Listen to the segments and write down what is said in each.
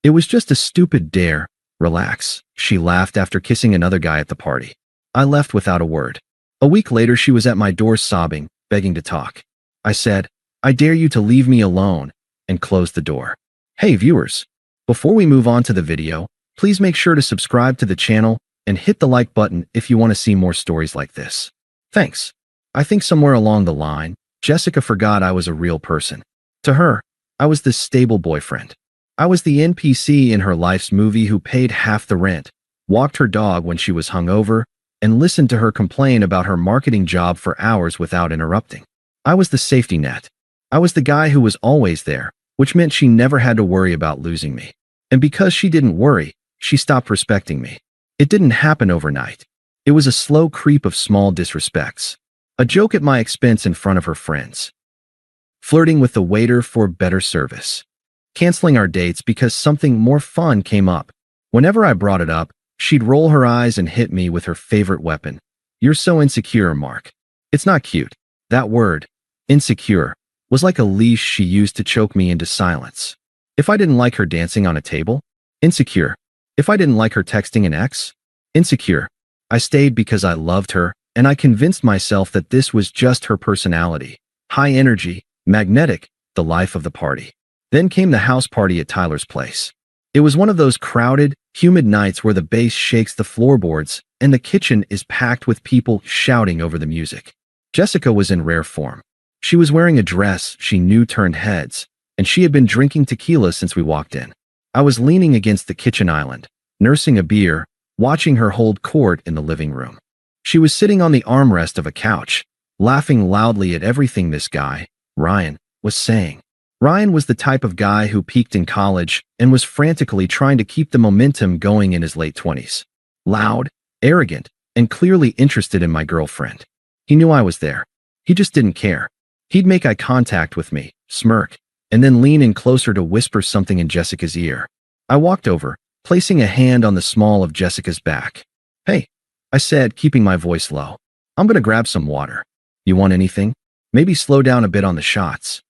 It was just a stupid dare. Relax, she laughed after kissing another guy at the party. I left without a word. A week later, she was at my door sobbing, begging to talk. I said, "I dare you to leave me alone," and closed the door. Hey viewers, before we move on to the video, please make sure to subscribe to the channel and hit the like button if you want to see more stories like this. Thanks. I think somewhere along the line, Jessica forgot I was a real person. To her, I was this stable boyfriend. I was the NPC in her life's movie who paid half the rent, walked her dog when she was hungover, and listened to her complain about her marketing job for hours without interrupting. I was the safety net. I was the guy who was always there, which meant she never had to worry about losing me. And because she didn't worry, she stopped respecting me. It didn't happen overnight. It was a slow creep of small disrespects. A joke at my expense in front of her friends. Flirting with the waiter for better service. Canceling our dates because something more fun came up. Whenever I brought it up, she'd roll her eyes and hit me with her favorite weapon. "You're so insecure, Mark." It's not cute. That word, insecure, was like a leash she used to choke me into silence. If I didn't like her dancing on a table, insecure. If I didn't like her texting an ex, insecure. I stayed because I loved her, and I convinced myself that this was just her personality. High energy, magnetic, the life of the party. Then came the house party at Tyler's place. It was one of those crowded, humid nights where the bass shakes the floorboards and the kitchen is packed with people shouting over the music. Jessica was in rare form. She was wearing a dress she knew turned heads, and she had been drinking tequila since we walked in. I was leaning against the kitchen island, nursing a beer, watching her hold court in the living room. She was sitting on the armrest of a couch, laughing loudly at everything this guy, Ryan, was saying. Ryan was the type of guy who peaked in college and was frantically trying to keep the momentum going in his late 20s. Loud, arrogant, and clearly interested in my girlfriend. He knew I was there. He just didn't care. He'd make eye contact with me, smirk, and then lean in closer to whisper something in Jessica's ear. I walked over, placing a hand on the small of Jessica's back. "Hey," I said, keeping my voice low. "I'm gonna grab some water. You want anything? Maybe slow down a bit on the shots."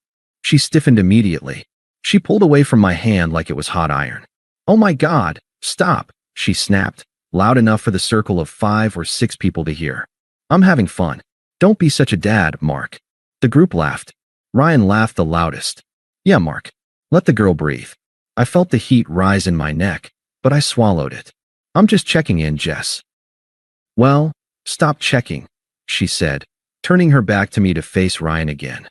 She stiffened immediately. She pulled away from my hand like it was hot iron. "Oh my God, stop," she snapped, loud enough for the circle of 5 or 6 people to hear. "I'm having fun. Don't be such a dad, Mark." The group laughed. Ryan laughed the loudest. "Yeah, Mark. Let the girl breathe." I felt the heat rise in my neck, but I swallowed it. "I'm just checking in, Jess." "Well, stop checking," she said, turning her back to me to face Ryan again.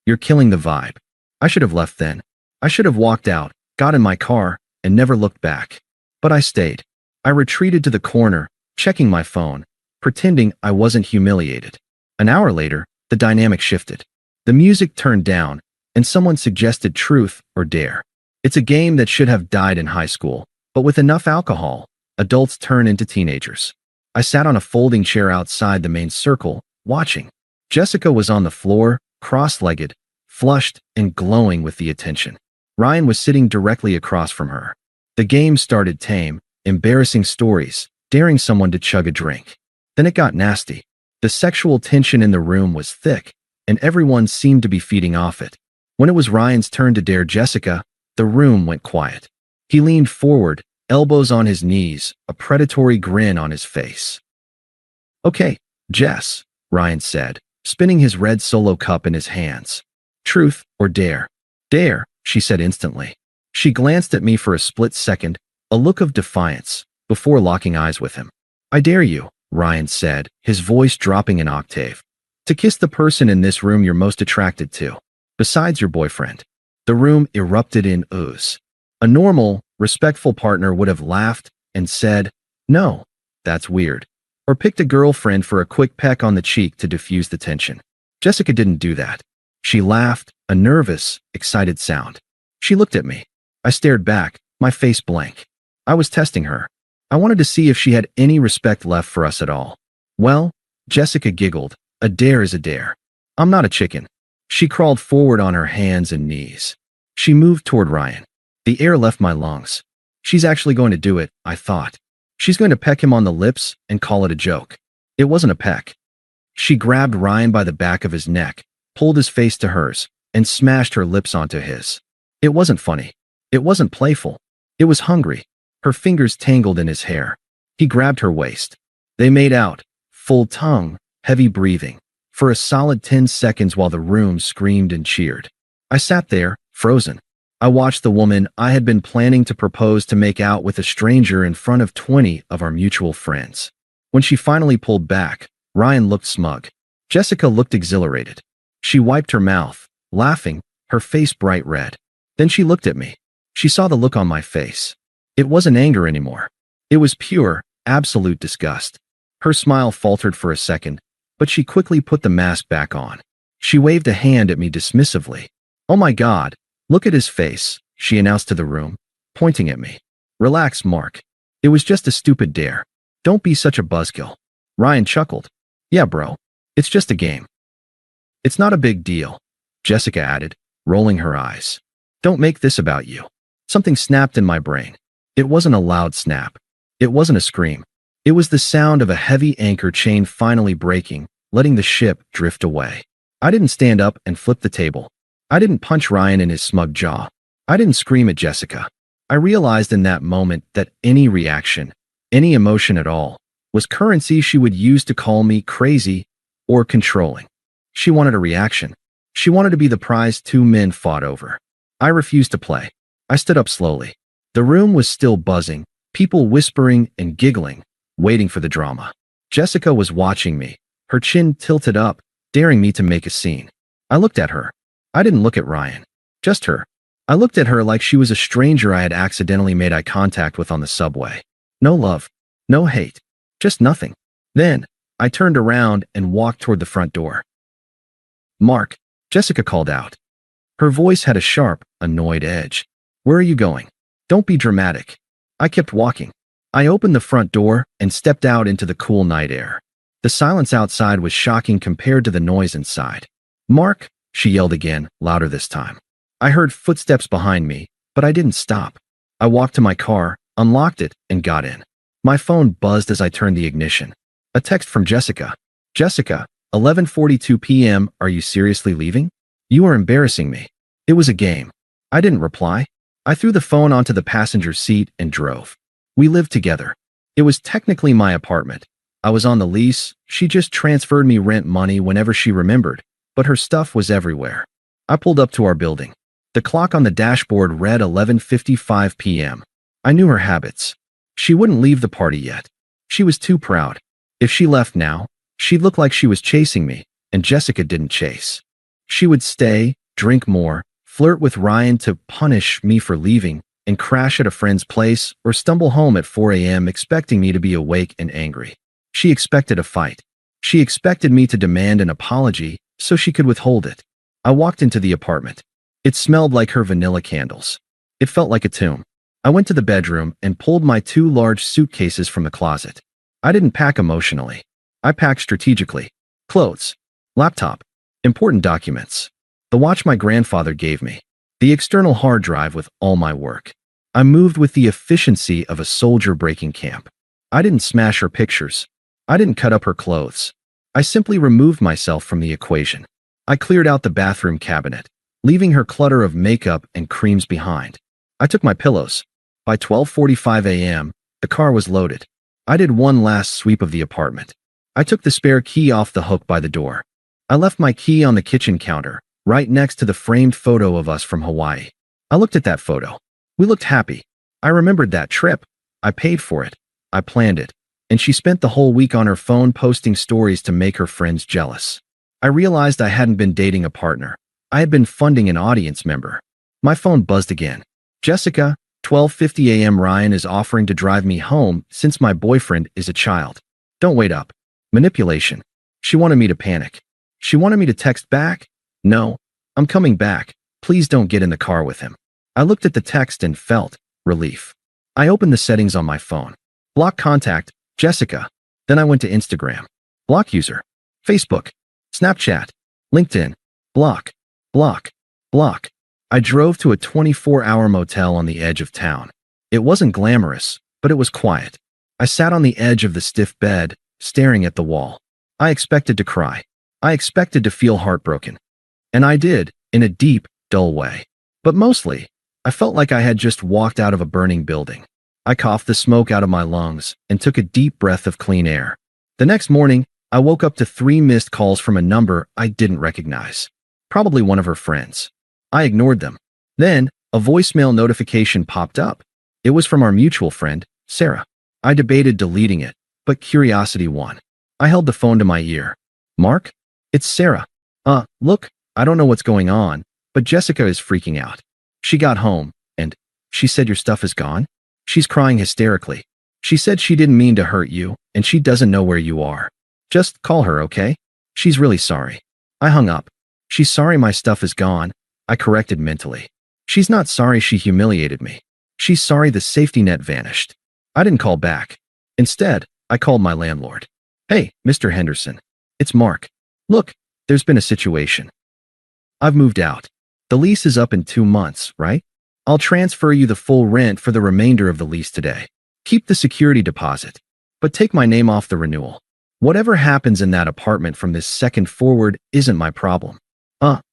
"You're killing the vibe." I should have left then. I should have walked out, got in my car, and never looked back. But I stayed. I retreated to the corner, checking my phone, pretending I wasn't humiliated. An hour later, the dynamic shifted. The music turned down, and someone suggested truth or dare. It's a game that should have died in high school, but with enough alcohol, adults turn into teenagers. I sat on a folding chair outside the main circle, watching. Jessica was on the floor, cross-legged, flushed and glowing with the attention. Ryan was sitting directly across from her. The game started tame, embarrassing stories, daring someone to chug a drink. Then it got nasty. The sexual tension in the room was thick, and everyone seemed to be feeding off it. When it was Ryan's turn to dare Jessica, the room went quiet. He leaned forward, elbows on his knees, a predatory grin on his face. "Okay, Jess," Ryan said, spinning his red solo cup in his hands. "Truth or dare?" "Dare," she said instantly. She glanced at me for a split second, a look of defiance, before locking eyes with him. "I dare you," Ryan said, his voice dropping an octave, "to kiss the person in this room you're most attracted to, besides your boyfriend." The room erupted in oohs. A normal, respectful partner would have laughed and said, "No, that's weird," or picked a girlfriend for a quick peck on the cheek to diffuse the tension. Jessica didn't do that. She laughed, a nervous, excited sound. She looked at me. I stared back, my face blank. I was testing her. I wanted to see if she had any respect left for us at all. "Well," Jessica giggled, "a dare is a dare. I'm not a chicken." She crawled forward on her hands and knees. She moved toward Ryan. The air left my lungs. She's actually going to do it, I thought. She's going to peck him on the lips and call it a joke. It wasn't a peck. She grabbed Ryan by the back of his neck, pulled his face to hers, and smashed her lips onto his. It wasn't funny. It wasn't playful. It was hungry. Her fingers tangled in his hair. He grabbed her waist. They made out, full tongue, heavy breathing, for a solid 10 seconds while the room screamed and cheered. I sat there, frozen. I watched the woman I had been planning to propose to make out with a stranger in front of 20 of our mutual friends. When she finally pulled back, Ryan looked smug. Jessica looked exhilarated. She wiped her mouth, laughing, her face bright red. Then she looked at me. She saw the look on my face. It wasn't anger anymore. It was pure, absolute disgust. Her smile faltered for a second, but she quickly put the mask back on. She waved a hand at me dismissively. "Oh my God, look at his face," she announced to the room, pointing at me. "Relax, Mark. It was just a stupid dare. Don't be such a buzzkill." Ryan chuckled. "Yeah, bro. It's just a game." "It's not a big deal," Jessica added, rolling her eyes. "Don't make this about you." Something snapped in my brain. It wasn't a loud snap. It wasn't a scream. It was the sound of a heavy anchor chain finally breaking, letting the ship drift away. I didn't stand up and flip the table. I didn't punch Ryan in his smug jaw. I didn't scream at Jessica. I realized in that moment that any reaction, any emotion at all, was currency she would use to call me crazy or controlling. She wanted a reaction. She wanted to be the prize two men fought over. I refused to play. I stood up slowly. The room was still buzzing, people whispering and giggling, waiting for the drama. Jessica was watching me, her chin tilted up, daring me to make a scene. I looked at her. I didn't look at Ryan. Just her. I looked at her like she was a stranger I had accidentally made eye contact with on the subway. No love. No hate. Just nothing. Then, I turned around and walked toward the front door. "Mark," Jessica called out. Her voice had a sharp, annoyed edge. "Where are you going? Don't be dramatic." I kept walking. I opened the front door and stepped out into the cool night air. The silence outside was shocking compared to the noise inside. "Mark," she yelled again, louder this time. I heard footsteps behind me, but I didn't stop. I walked to my car, unlocked it, and got in. My phone buzzed as I turned the ignition. A text from Jessica. "Jessica, 11:42 p.m. Are you seriously leaving? You are embarrassing me." It was a game. I didn't reply. I threw the phone onto the passenger seat and drove. We lived together. It was technically my apartment. I was on the lease. She just transferred me rent money whenever she remembered, but her stuff was everywhere. I pulled up to our building. The clock on the dashboard read 11:55 p.m. I knew her habits. She wouldn't leave the party yet. She was too proud. If she left now, she'd look like she was chasing me, and Jessica didn't chase. She would stay, drink more, flirt with Ryan to punish me for leaving, and crash at a friend's place or stumble home at 4 a.m. expecting me to be awake and angry. She expected a fight. She expected me to demand an apology so she could withhold it. I walked into the apartment. It smelled like her vanilla candles. It felt like a tomb. I went to the bedroom and pulled my 2 large suitcases from the closet. I didn't pack emotionally. I packed strategically. Clothes, laptop, important documents, the watch my grandfather gave me, the external hard drive with all my work. I moved with the efficiency of a soldier breaking camp. I didn't smash her pictures. I didn't cut up her clothes. I simply removed myself from the equation. I cleared out the bathroom cabinet, leaving her clutter of makeup and creams behind. I took my pillows. By 12:45 a.m., the car was loaded. I did one last sweep of the apartment. I took the spare key off the hook by the door. I left my key on the kitchen counter, right next to the framed photo of us from Hawaii. I looked at that photo. We looked happy. I remembered that trip. I paid for it. I planned it. And she spent the whole week on her phone posting stories to make her friends jealous. I realized I hadn't been dating a partner. I had been funding an audience member. My phone buzzed again. "Jessica, 12:50 a.m. Ryan is offering to drive me home since my boyfriend is a child. Don't wait up." Manipulation. She wanted me to panic. She wanted me to text back. "No, I'm coming back. Please don't get in the car with him." I looked at the text and felt relief. I opened the settings on my phone. Block contact, Jessica. Then I went to Instagram. Block user. Facebook. Snapchat. LinkedIn. Block. Block. Block. I drove to a 24-hour motel on the edge of town. It wasn't glamorous, but it was quiet. I sat on the edge of the stiff bed, staring at the wall. I expected to cry. I expected to feel heartbroken. And I did, in a deep, dull way. But mostly, I felt like I had just walked out of a burning building. I coughed the smoke out of my lungs and took a deep breath of clean air. The next morning, I woke up to 3 missed calls from a number I didn't recognize. Probably one of her friends. I ignored them. Then, a voicemail notification popped up. It was from our mutual friend, Sarah. I debated deleting it, but curiosity won. I held the phone to my ear. Mark? It's Sarah. Look, I don't know what's going on, but Jessica is freaking out. She got home, and she said your stuff is gone? She's crying hysterically. She said she didn't mean to hurt you, and she doesn't know where you are. Just call her, okay? She's really sorry. I hung up. She's sorry my stuff is gone, I corrected mentally. She's not sorry she humiliated me. She's sorry the safety net vanished. I didn't call back. Instead, I called my landlord. Hey, Mr. Henderson. It's Mark. Look, there's been a situation. I've moved out. The lease is up in 2 months, right? I'll transfer you the full rent for the remainder of the lease today. Keep the security deposit, but take my name off the renewal. Whatever happens in that apartment from this second forward isn't my problem.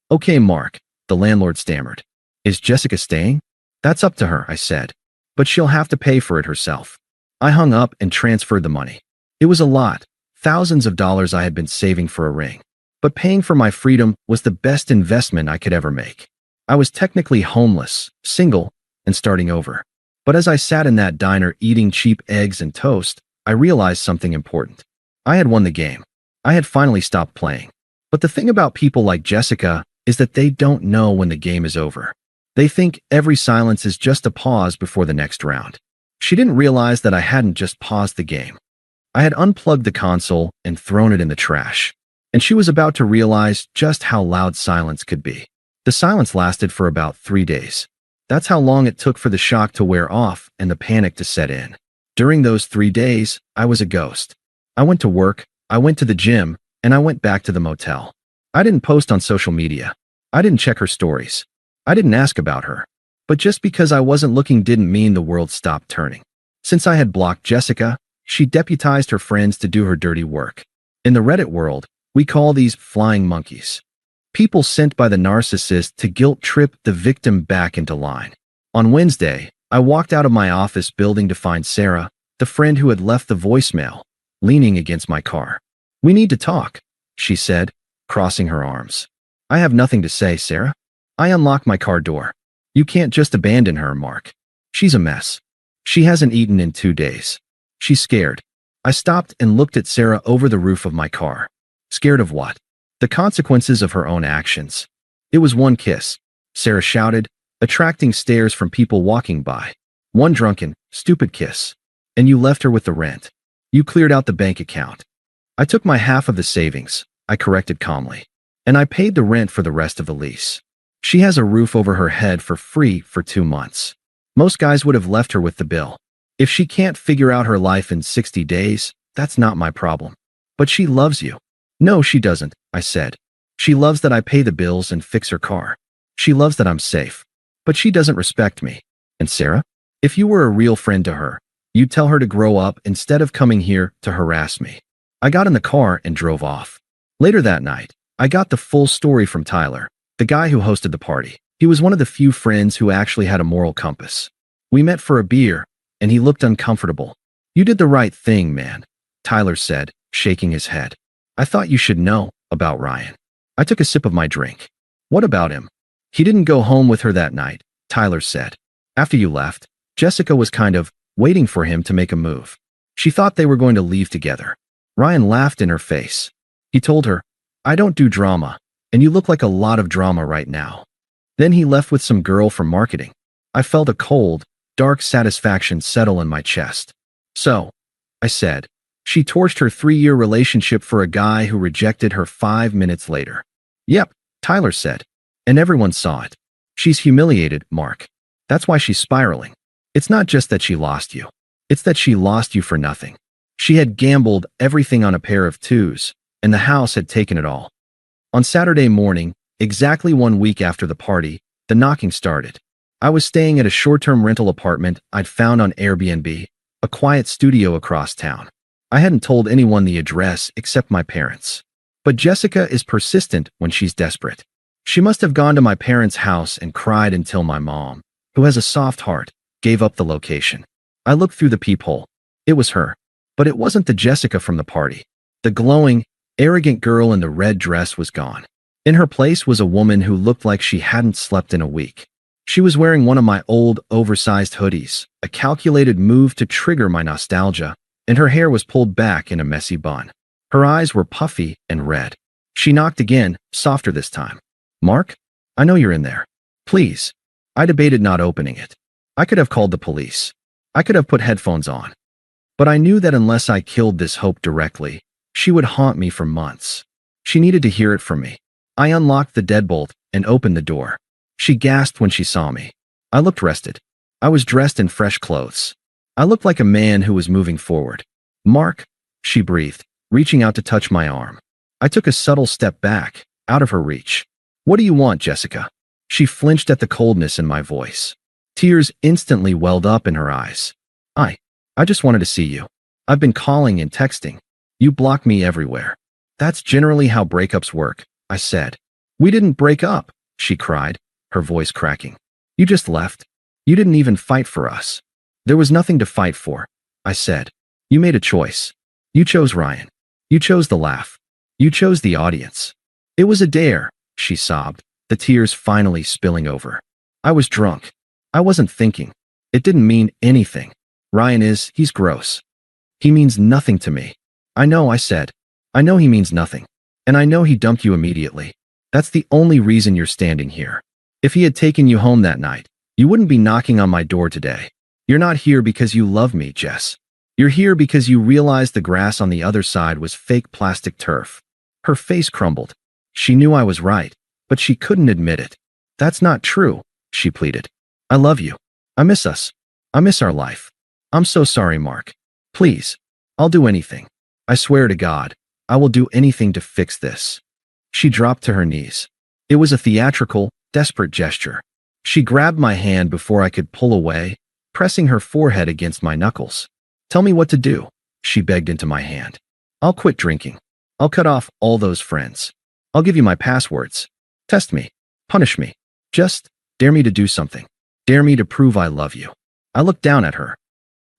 Okay, Mark, the landlord stammered. Is Jessica staying? That's up to her, I said. But she'll have to pay for it herself. I hung up and transferred the money. It was a lot, thousands of dollars I had been saving for a ring. But paying for my freedom was the best investment I could ever make. I was technically homeless, single, and starting over. But as I sat in that diner eating cheap eggs and toast, I realized something important. I had won the game. I had finally stopped playing. But the thing about people like Jessica is that they don't know when the game is over. They think every silence is just a pause before the next round. She didn't realize that I hadn't just paused the game. I had unplugged the console and thrown it in the trash. And she was about to realize just how loud silence could be. The silence lasted for about 3 days. That's how long it took for the shock to wear off and the panic to set in. During those 3 days, I was a ghost. I went to work, I went to the gym, and I went back to the motel. I didn't post on social media. I didn't check her stories. I didn't ask about her. But just because I wasn't looking didn't mean the world stopped turning. Since I had blocked Jessica, she deputized her friends to do her dirty work. In the Reddit world, we call these flying monkeys. People sent by the narcissist to guilt trip the victim back into line. On Wednesday, I walked out of my office building to find Sarah, the friend who had left the voicemail, leaning against my car. We need to talk, she said, crossing her arms. I have nothing to say, Sarah. I unlocked my car door. You can't just abandon her, Mark. She's a mess. She hasn't eaten in 2 days. She's scared. I stopped and looked at Sarah over the roof of my car. Scared of what? The consequences of her own actions. It was one kiss, Sarah shouted, attracting stares from people walking by. One drunken, stupid kiss. And you left her with the rent. You cleared out the bank account. I took my half of the savings, I corrected calmly. And I paid the rent for the rest of the lease. She has a roof over her head for free for 2 months. Most guys would have left her with the bill. If she can't figure out her life in 60 days, that's not my problem. But she loves you. No, she doesn't, I said. She loves that I pay the bills and fix her car. She loves that I'm safe. But she doesn't respect me. And Sarah? If you were a real friend to her, you'd tell her to grow up instead of coming here to harass me. I got in the car and drove off. Later that night, I got the full story from Tyler, the guy who hosted the party. He was one of the few friends who actually had a moral compass. We met for a beer, and he looked uncomfortable. You did the right thing, man, Tyler said, shaking his head. I thought you should know about Ryan. I took a sip of my drink. What about him? He didn't go home with her that night, Tyler said. After you left, Jessica was kind of waiting for him to make a move. She thought they were going to leave together. Ryan laughed in her face. He told her, I don't do drama, and you look like a lot of drama right now. Then he left with some girl from marketing. I felt a cold, dark satisfaction settle in my chest. So, I said, she torched her 3-year relationship for a guy who rejected her 5 minutes later. Yep, Tyler said. And everyone saw it. She's humiliated, Mark. That's why she's spiraling. It's not just that she lost you. It's that she lost you for nothing. She had gambled everything on a pair of twos, and the house had taken it all. On Saturday morning, exactly 1 week after the party, the knocking started. I was staying at a short-term rental apartment I'd found on Airbnb, a quiet studio across town. I hadn't told anyone the address except my parents. But Jessica is persistent when she's desperate. She must have gone to my parents' house and cried until my mom, who has a soft heart, gave up the location. I looked through the peephole. It was her. But it wasn't the Jessica from the party. The glowing, arrogant girl in the red dress was gone. In her place was a woman who looked like she hadn't slept in a week. She was wearing one of my old, oversized hoodies, a calculated move to trigger my nostalgia, and her hair was pulled back in a messy bun. Her eyes were puffy and red. She knocked again, softer this time. "Mark? I know you're in there. Please." I debated not opening it. I could have called the police. I could have put headphones on. But I knew that unless I killed this hope directly, she would haunt me for months. She needed to hear it from me. I unlocked the deadbolt and opened the door. She gasped when she saw me. I looked rested. I was dressed in fresh clothes. I looked like a man who was moving forward. "Mark," she breathed, reaching out to touch my arm. I took a subtle step back, out of her reach. "What do you want, Jessica?" She flinched at the coldness in my voice. Tears instantly welled up in her eyes. I just wanted to see you. I've been calling and texting. You block me everywhere." "That's generally how breakups work," I said. "We didn't break up," she cried, her voice cracking. "You just left. You didn't even fight for us." "There was nothing to fight for," I said. "You made a choice. You chose Ryan. You chose the laugh. You chose the audience." "It was a dare," she sobbed, the tears finally spilling over. "I was drunk. I wasn't thinking. It didn't mean anything. He's gross. He means nothing to me." "I know," I said. "I know he means nothing. And I know he dumped you immediately. That's the only reason you're standing here. If he had taken you home that night, you wouldn't be knocking on my door today. You're not here because you love me, Jess. You're here because you realized the grass on the other side was fake plastic turf." Her face crumbled. She knew I was right, but she couldn't admit it. "That's not true," she pleaded. "I love you. I miss us. I miss our life. I'm so sorry, Mark. Please. I'll do anything. I swear to God, I will do anything to fix this." She dropped to her knees. It was a theatrical, desperate gesture. She grabbed my hand before I could pull away, pressing her forehead against my knuckles. "Tell me what to do," she begged into my hand. "I'll quit drinking. I'll cut off all those friends. I'll give you my passwords. Test me. Punish me. Just dare me to do something. Dare me to prove I love you." I looked down at her.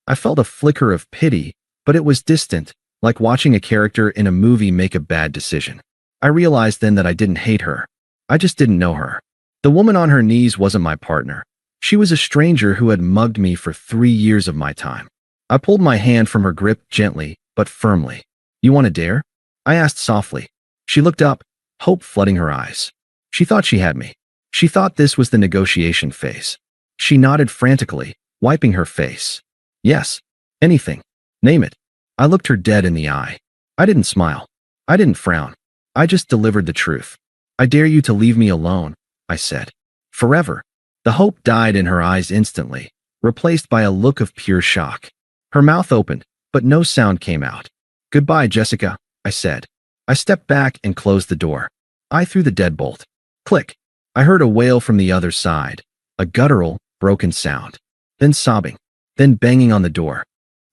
I felt a flicker of pity, but it was distant, like watching a character in a movie make a bad decision. I realized then that I didn't hate her. I just didn't know her. The woman on her knees wasn't my partner. She was a stranger who had mugged me for 3 years of my time. I pulled my hand from her grip gently, but firmly. "You want to dare?" I asked softly. She looked up, hope flooding her eyes. She thought she had me. She thought this was the negotiation phase. She nodded frantically, wiping her face. "Yes. Anything. Name it." I looked her dead in the eye. I didn't smile. I didn't frown. I just delivered the truth. "I dare you to leave me alone," I said. "Forever." The hope died in her eyes instantly, replaced by a look of pure shock. Her mouth opened, but no sound came out. "Goodbye, Jessica," I said. I stepped back and closed the door. I threw the deadbolt. Click. I heard a wail from the other side, a guttural, broken sound. Then sobbing. Then banging on the door.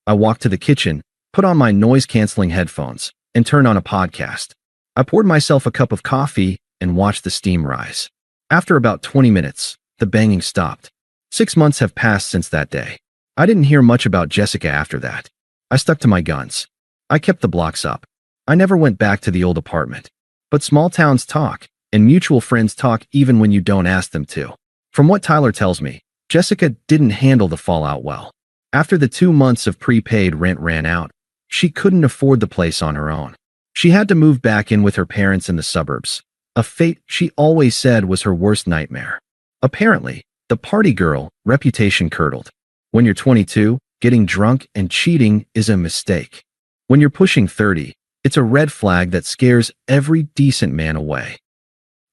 I walked to the kitchen, put on my noise-canceling headphones, and turned on a podcast. I poured myself a cup of coffee and watched the steam rise. After about 20 minutes, the banging stopped. 6 months have passed since that day. I didn't hear much about Jessica after that. I stuck to my guns. I kept the blocks up. I never went back to the old apartment. But small towns talk, and mutual friends talk even when you don't ask them to. From what Tyler tells me, Jessica didn't handle the fallout well. After the 2 months of prepaid rent ran out, she couldn't afford the place on her own. She had to move back in with her parents in the suburbs, a fate she always said was her worst nightmare. Apparently, the party girl reputation curdled. When you're 22, getting drunk and cheating is a mistake. When you're pushing 30, it's a red flag that scares every decent man away.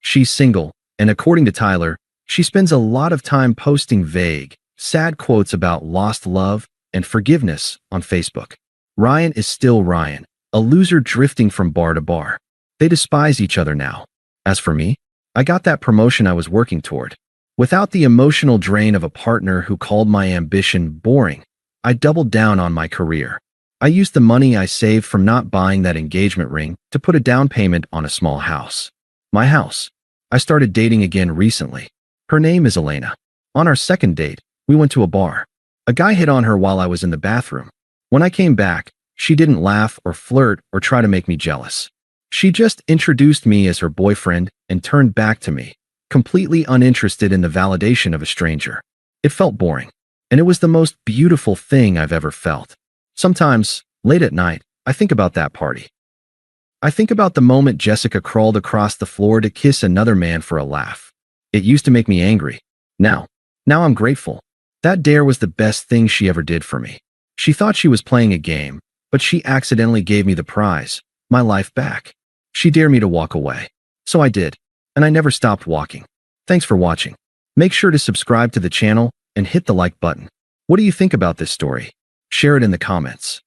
She's single, and according to Tyler, she spends a lot of time posting vague, sad quotes about lost love and forgiveness on Facebook. Ryan is still Ryan, a loser drifting from bar to bar. They despise each other now. As for me, I got that promotion I was working toward. Without the emotional drain of a partner who called my ambition boring, I doubled down on my career. I used the money I saved from not buying that engagement ring to put a down payment on a small house. My house. I started dating again recently. Her name is Elena. On our second date, we went to a bar. A guy hit on her while I was in the bathroom. When I came back, she didn't laugh or flirt or try to make me jealous. She just introduced me as her boyfriend and turned back to me, completely uninterested in the validation of a stranger. It felt boring, and it was the most beautiful thing I've ever felt. Sometimes, late at night, I think about that party. I think about the moment Jessica crawled across the floor to kiss another man for a laugh. It used to make me angry. Now I'm grateful. That dare was the best thing she ever did for me. She thought she was playing a game, but she accidentally gave me the prize, my life back. She dared me to walk away. So I did, and I never stopped walking. Thanks for watching. Make sure to subscribe to the channel and hit the like button. What do you think about this story? Share it in the comments.